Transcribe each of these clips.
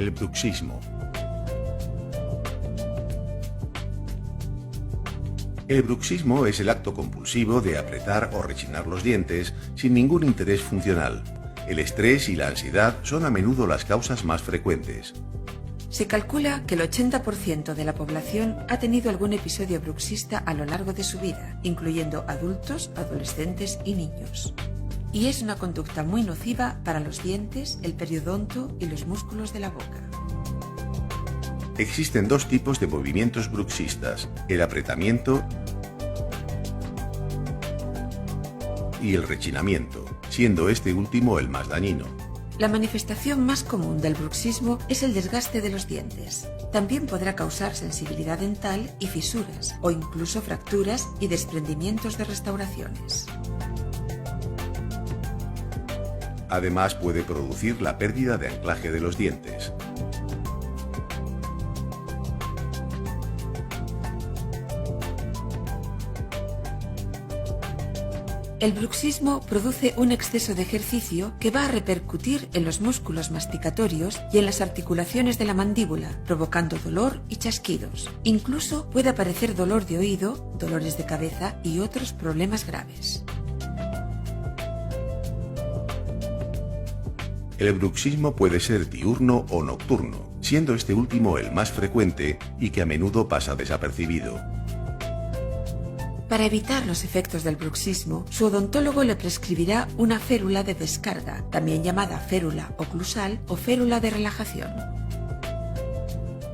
El bruxismo. El bruxismo es el acto compulsivo de apretar o rechinar los dientes sin ningún interés funcional. El estrés y la ansiedad son a menudo las causas más frecuentes. Se calcula que el 80% de la población ha tenido algún episodio bruxista a lo largo de su vida, incluyendo adultos, adolescentes y niños. Y es una conducta muy nociva para los dientes, el periodonto y los músculos de la boca. Existen dos tipos de movimientos bruxistas: el apretamiento y el rechinamiento, siendo este último el más dañino. La manifestación más común del bruxismo es el desgaste de los dientes. También podrá causar sensibilidad dental y fisuras, o incluso fracturas y desprendimientos de restauraciones. Además, puede producir la pérdida de anclaje de los dientes. El bruxismo produce un exceso de ejercicio que va a repercutir en los músculos masticatorios y en las articulaciones de la mandíbula, provocando dolor y chasquidos. Incluso puede aparecer dolor de oído, dolores de cabeza y otros problemas graves. El bruxismo puede ser diurno o nocturno, siendo este último el más frecuente y que a menudo pasa desapercibido. Para evitar los efectos del bruxismo, su odontólogo le prescribirá una férula de descarga, también llamada férula oclusal o férula de relajación.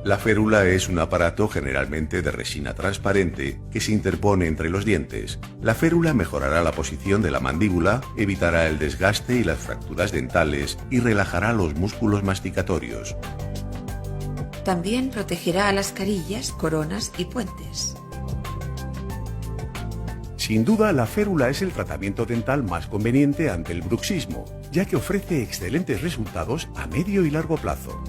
La férula es un aparato generalmente de resina transparente que se interpone entre los dientes. La férula mejorará la posición de la mandíbula, evitará el desgaste y las fracturas dentales y relajará los músculos masticatorios. También protegerá a las carillas, coronas y puentes. Sin duda, la férula es el tratamiento dental más conveniente ante el bruxismo, ya que ofrece excelentes resultados a medio y largo plazo.